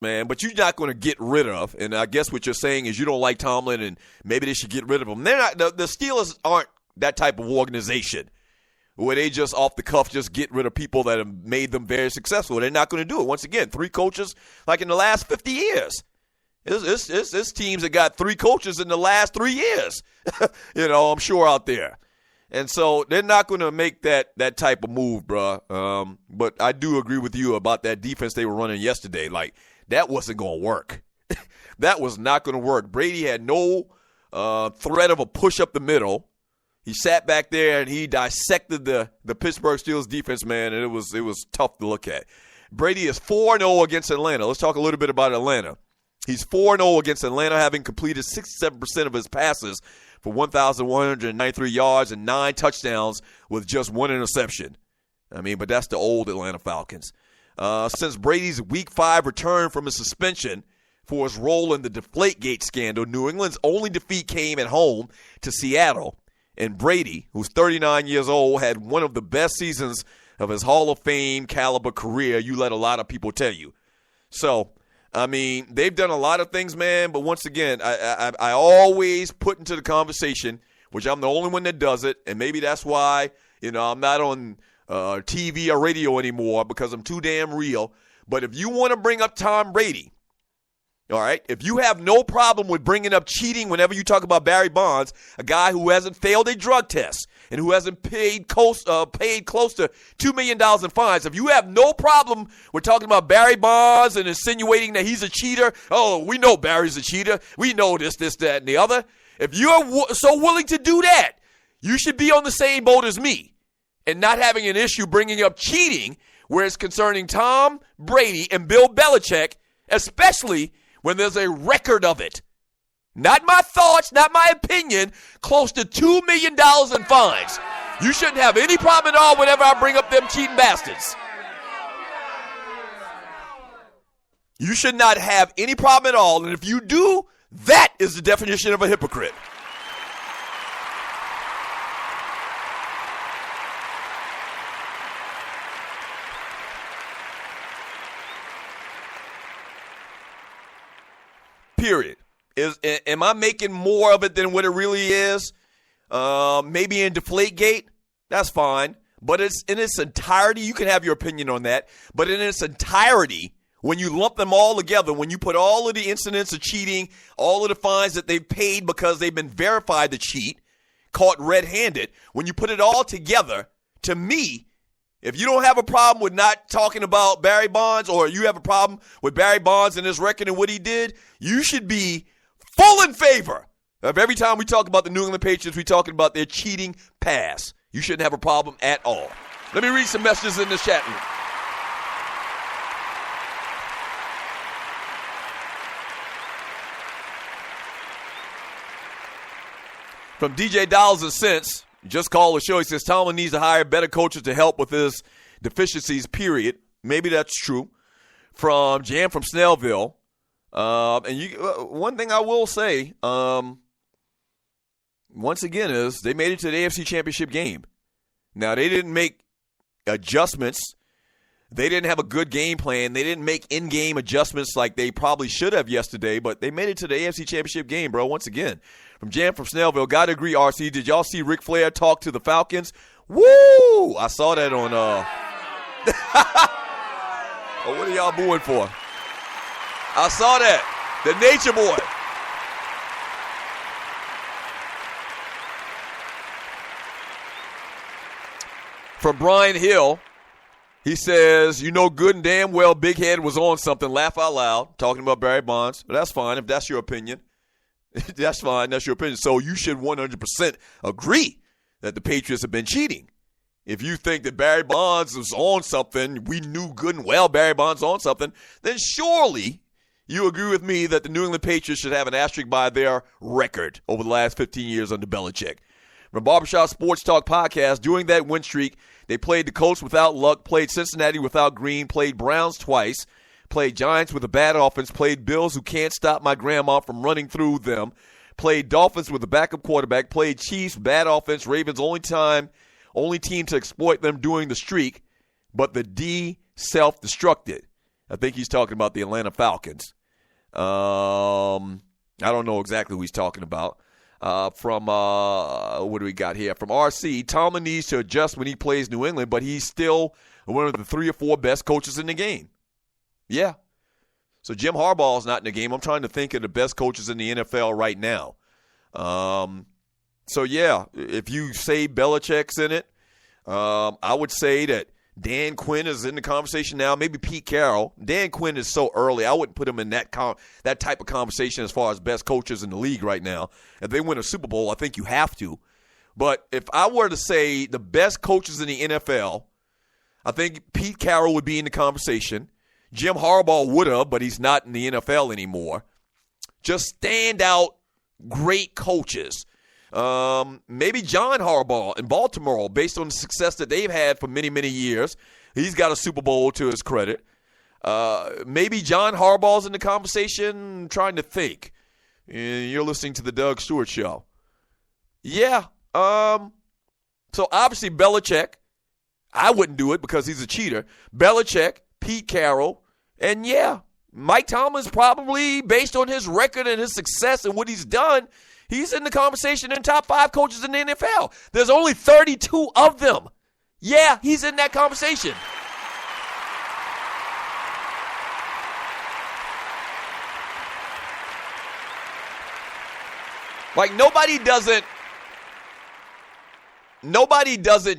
man, but you're not going to get rid of, and I guess what you're saying is you don't like Tomlin and maybe they should get rid of him. They're not. The Steelers aren't that type of organization where they just off the cuff just get rid of people that have made them very successful. They're not going to do it. Once again, 3 coaches like in the last 50 years. It's teams that got 3 coaches in the last 3 years, I'm sure out there. And so they're not going to make that type of move, bruh. But I do agree with you about that defense they were running yesterday. Like, that wasn't going to work. That was not going to work. Brady had no threat of a push up the middle. He sat back there and he dissected the Pittsburgh Steelers defense, man, and it was tough to look at. Brady is 4-0 against Atlanta. Let's talk a little bit about Atlanta. He's 4-0 against Atlanta, having completed 67% of his passes for 1,193 yards and 9 touchdowns with just 1 interception. But that's the old Atlanta Falcons. Since Brady's Week 5 return from his suspension for his role in the Deflategate scandal, New England's only defeat came at home to Seattle. And Brady, who's 39 years old, had one of the best seasons of his Hall of Fame caliber career, you let a lot of people tell you. So, they've done a lot of things, man, but once again, I always put into the conversation, which I'm the only one that does it, and maybe that's why, I'm not on TV or radio anymore because I'm too damn real. But if you want to bring up Tom Brady, all right, if you have no problem with bringing up cheating whenever you talk about Barry Bonds, a guy who hasn't failed a drug test and who hasn't paid close to $2 million in fines, if you have no problem with talking about Barry Bonds and insinuating that he's a cheater, oh, we know Barry's a cheater, we know this, that, and the other. If you're so willing to do that, you should be on the same boat as me and not having an issue bringing up cheating where it's concerning Tom Brady and Bill Belichick, especially when there's a record of it. Not my thoughts, not my opinion, close to $2 million in fines. You shouldn't have any problem at all whenever I bring up them cheating bastards. You should not have any problem at all, and if you do, that is the definition of a hypocrite. Period. Am I making more of it than what it really is? Maybe in Deflategate, that's fine. But it's in its entirety, you can have your opinion on that. But in its entirety, when you lump them all together, when you put all of the incidents of cheating, all of the fines that they've paid because they've been verified to cheat, caught red-handed, when you put it all together, to me, if you don't have a problem with not talking about Barry Bonds, or you have a problem with Barry Bonds and his record and what he did, you should be full in favor of every time we talk about the New England Patriots, we're talking about their cheating past. You shouldn't have a problem at all. Let me read some messages in the chat room. From DJ Dollars and Cents, just called the show. He says Tomlin needs to hire better coaches to help with his deficiencies, period. Maybe that's true. From Jan from Snellville. One thing I will say, once again, is they made it to the AFC Championship game. Now, they didn't make adjustments. They didn't have a good game plan. They didn't make in-game adjustments like they probably should have yesterday, but they made it to the AFC Championship game, bro, once again. From Jam from Snellville, got to agree, RC. Did y'all see Ric Flair talk to the Falcons? Woo! I saw that on oh, what are y'all booing for? I saw that. The Nature Boy. From Brian Hill, he says, you know good and damn well Big Head was on something. Laugh out loud, talking about Barry Bonds. But that's fine if that's your opinion. That's fine. That's your opinion. So you should 100% agree that the Patriots have been cheating. If you think that Barry Bonds was on something, we knew good and well Barry Bonds on something, then surely you agree with me that the New England Patriots should have an asterisk by their record over the last 15 years under Belichick. From Barbershop Sports Talk Podcast, during that win streak, they played the Colts without luck, played Cincinnati without Green, played Browns twice, played Giants with a bad offense, played Bills who can't stop my grandma from running through them, played Dolphins with a backup quarterback, played Chiefs, bad offense, Ravens only team to exploit them during the streak, but the D self-destructed. I think he's talking about the Atlanta Falcons. I don't know exactly who he's talking about. What do we got here? From RC, Tomlin needs to adjust when he plays New England, but he's still one of the 3 or 4 best coaches in the game. Yeah. So Jim Harbaugh's not in the game. I'm trying to think of the best coaches in the NFL right now. So, yeah, if you say Belichick's in it, I would say that Dan Quinn is in the conversation now. Maybe Pete Carroll. Dan Quinn is so early. I wouldn't put him in that type of conversation as far as best coaches in the league right now. If they win a Super Bowl, I think you have to. But if I were to say the best coaches in the NFL, I think Pete Carroll would be in the conversation. Jim Harbaugh would have, but he's not in the NFL anymore. Just stand out great coaches. Maybe John Harbaugh in Baltimore, based on the success that they've had for many, many years. He's got a Super Bowl to his credit. Maybe John Harbaugh's in the conversation. I'm trying to think. You're listening to the Doug Stewart Show. Yeah. So obviously Belichick. I wouldn't do it because he's a cheater. Belichick, Pete Carroll, and yeah, Mike Tomlin's probably, based on his record and his success and what he's done, he's in the conversation in top 5 coaches in the NFL. There's only 32 of them. Yeah, he's in that conversation. Like, nobody doesn't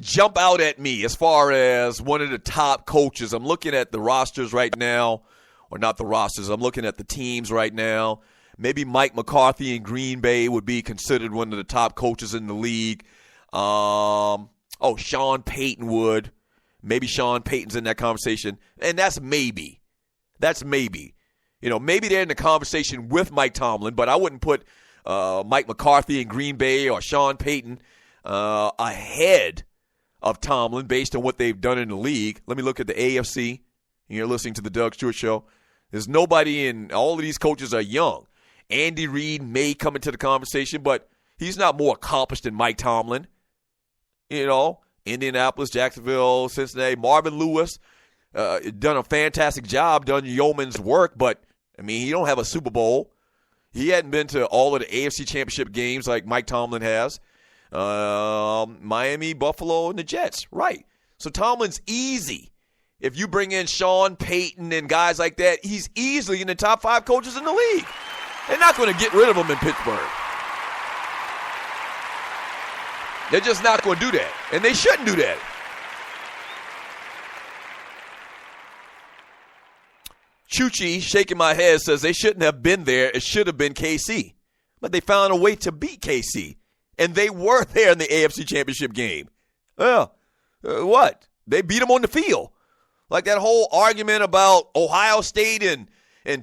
jump out at me as far as one of the top coaches. I'm looking at the rosters right now, or not the rosters. I'm looking at the teams right now. Maybe Mike McCarthy in Green Bay would be considered one of the top coaches in the league. Sean Payton would. Maybe Sean Payton's in that conversation. And that's maybe. Maybe they're in the conversation with Mike Tomlin, but I wouldn't put Mike McCarthy in Green Bay or Sean Payton ahead of Tomlin based on what they've done in the league. Let me look at the AFC. You're listening to the Doug Stewart Show. There's nobody in – all of these coaches are young. Andy Reid may come into the conversation, but he's not more accomplished than Mike Tomlin. Indianapolis, Jacksonville, Cincinnati. Marvin Lewis done a fantastic job, done yeoman's work, but, he don't have a Super Bowl. He hadn't been to all of the AFC Championship games like Mike Tomlin has. Miami, Buffalo, and the Jets. Right. So Tomlin's easy. If you bring in Sean Payton and guys like that, he's easily in the top 5 coaches in the league. They're not going to get rid of him in Pittsburgh. They're just not going to do that. And they shouldn't do that. Chuchi, shaking my head, says they shouldn't have been there. It should have been KC. But they found a way to beat KC. And they were there in the AFC Championship game. What? They beat them on the field. Like that whole argument about Ohio State and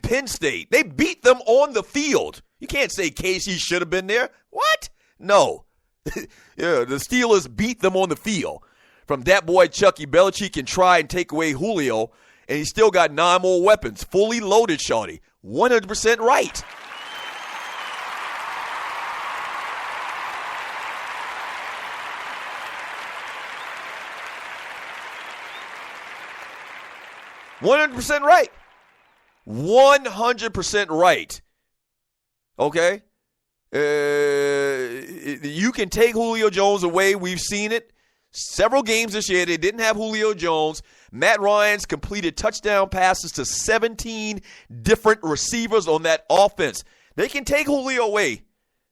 Penn State. They beat them on the field. You can't say KC should have been there. What? No. The Steelers beat them on the field. From that boy Chucky, Belichick can try and take away Julio, and he still got 9 more weapons. Fully loaded, Shawty. 100% right. $100% right. 100% right. Okay? You can take Julio Jones away. We've seen it. Several games this year, they didn't have Julio Jones. Matt Ryan's completed touchdown passes to 17 different receivers on that offense. They can take Julio away.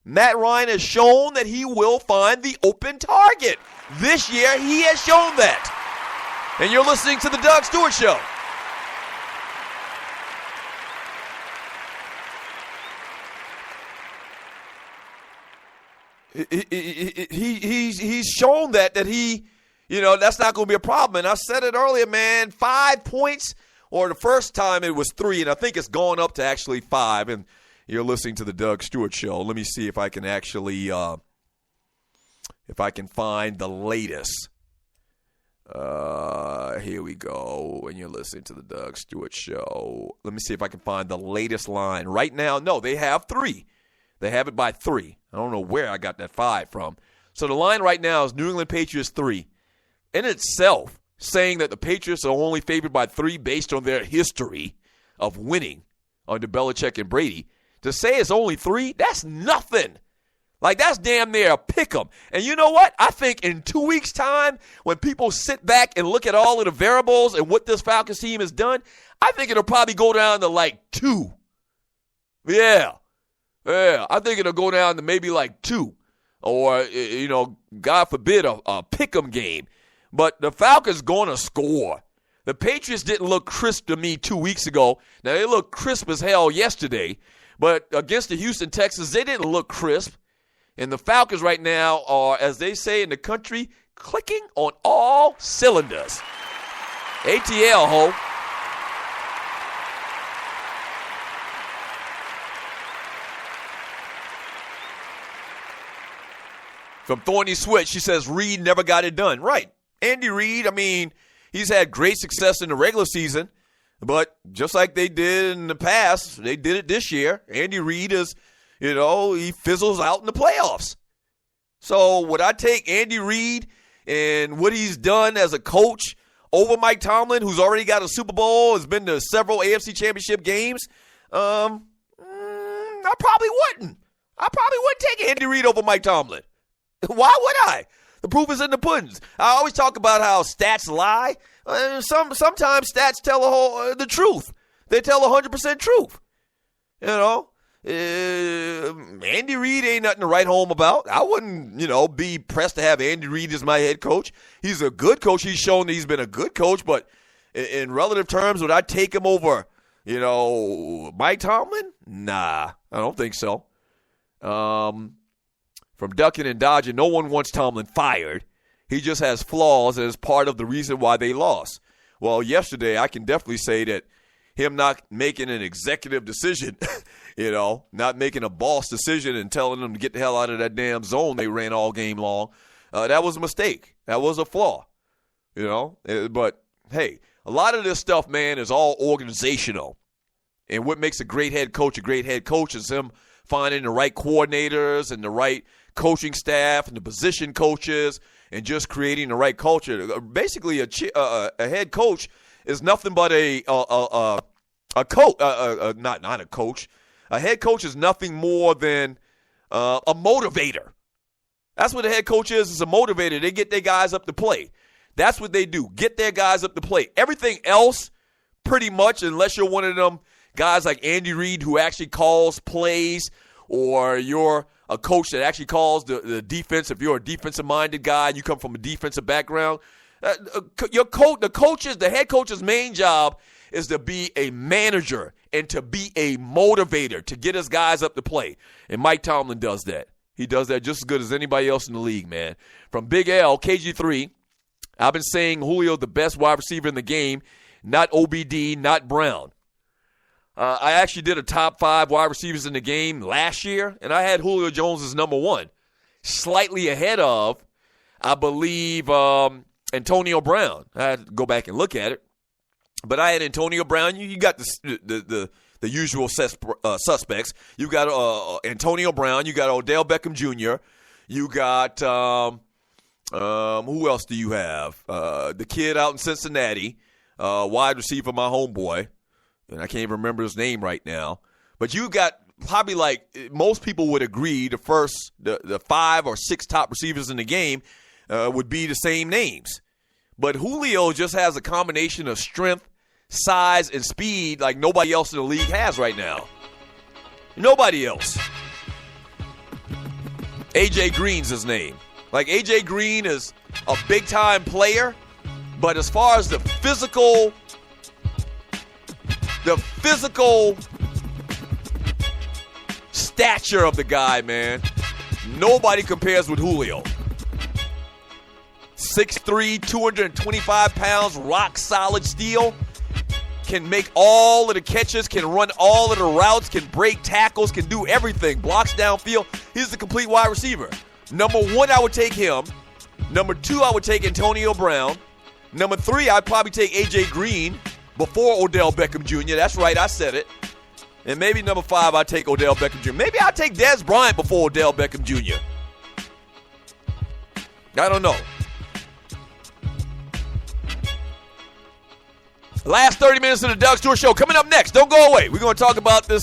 Matt Ryan has shown that he will find the open target. This year, he has shown that. And you're listening to the Doug Stewart Show. He's shown that he, that's not going to be a problem. And I said it earlier, man, 5 points, or the first time it was 3, and I think it's gone up to actually 5. And you're listening to the Doug Stewart Show. Let me see if I can actually, if I can find the latest. Here we go. And you're listening to the Doug Stewart Show. Let me see if I can find the latest line. Right now, no, they have 3. They have it by 3. I don't know where I got that 5 from. So the line right now is New England Patriots 3. In itself, saying that the Patriots are only favored by 3 based on their history of winning under Belichick and Brady. To say it's only 3, that's nothing. Like, that's damn near a pick 'em. And you know what? I think in 2 weeks' time, when people sit back and look at all of the variables and what this Falcons team has done, I think it'll probably go down to like 2. Yeah. I think it'll go down to maybe like 2. Or, God forbid, a pick 'em game. But the Falcons going to score. The Patriots didn't look crisp to me 2 weeks ago. Now, they looked crisp as hell yesterday. But against the Houston Texans, they didn't look crisp. And the Falcons right now are, as they say in the country, clicking on all cylinders. ATL, ho. From Thorny Switch, she says, Reed never got it done. Right. Andy Reid, I mean, he's had great success in the regular season. But just like they did in the past, they did it this year. Andy Reid is, he fizzles out in the playoffs. So would I take Andy Reid and what he's done as a coach over Mike Tomlin, who's already got a Super Bowl, has been to several AFC Championship games? I probably wouldn't. I probably wouldn't take Andy Reid over Mike Tomlin. Why would I? The proof is in the pudding. I always talk about how stats lie. Sometimes stats tell the truth. They tell 100% truth. Andy Reid ain't nothing to write home about. I wouldn't, be pressed to have Andy Reid as my head coach. He's a good coach. He's shown that he's been a good coach, but in relative terms, would I take him over, Mike Tomlin? Nah, I don't think so. From ducking and dodging, no one wants Tomlin fired. He just has flaws and is part of the reason why they lost. Well, yesterday, I can definitely say that him not making an executive decision, not making a boss decision and telling them to get the hell out of that damn zone they ran all game long, that was a mistake. That was a flaw, But, hey, a lot of this stuff, man, is all organizational. And what makes a great head coach is him finding the right coordinators and the right coaching staff and the position coaches and just creating the right culture. Basically, a head coach is nothing but a coach. Not a coach. A head coach is nothing more than a motivator. That's what a head coach is a motivator. They get their guys up to play. That's what they do. Get their guys up to play. Everything else, pretty much, unless you're one of them guys like Andy Reid who actually calls plays, or you're a coach that actually calls the defense. If you're a defensive-minded guy and you come from a defensive background, the head coach's main job is to be a manager and to be a motivator, to get his guys up to play. And Mike Tomlin does that. He does that just as good as anybody else in the league, man. From Big L, KG3, I've been saying Julio's the best wide receiver in the game, not OBD, not Brown. I actually did a top 5 wide receivers in the game last year, and I had Julio Jones as number 1, slightly ahead of, I believe, Antonio Brown. I had to go back and look at it, but I had Antonio Brown. You got the usual suspects. You got Antonio Brown. You got Odell Beckham Jr. You got who else do you have? The kid out in Cincinnati, wide receiver, my homeboy. And I can't even remember his name right now. But you got probably, like most people would agree, the 5 or 6 top receivers in the game would be the same names. But Julio just has a combination of strength, size, and speed like nobody else in the league has right now. Nobody else. A.J. Green's his name. Like, A.J. Green is a big-time player, but as far as the physical stature of the guy, man, nobody compares with Julio. 6'3", 225 pounds, rock-solid steel. Can make all of the catches, can run all of the routes, can break tackles, can do everything. Blocks downfield. He's the complete wide receiver. Number 1, I would take him. Number 2, I would take Antonio Brown. Number 3, I'd probably take A.J. Green before Odell Beckham Jr. That's right, I said it. And maybe number 5, I'd take Odell Beckham Jr. Maybe I'll take Dez Bryant before Odell Beckham Jr. I don't know. Last 30 minutes of the Doug Stewart Show. Coming up next, don't go away. We're going to talk about this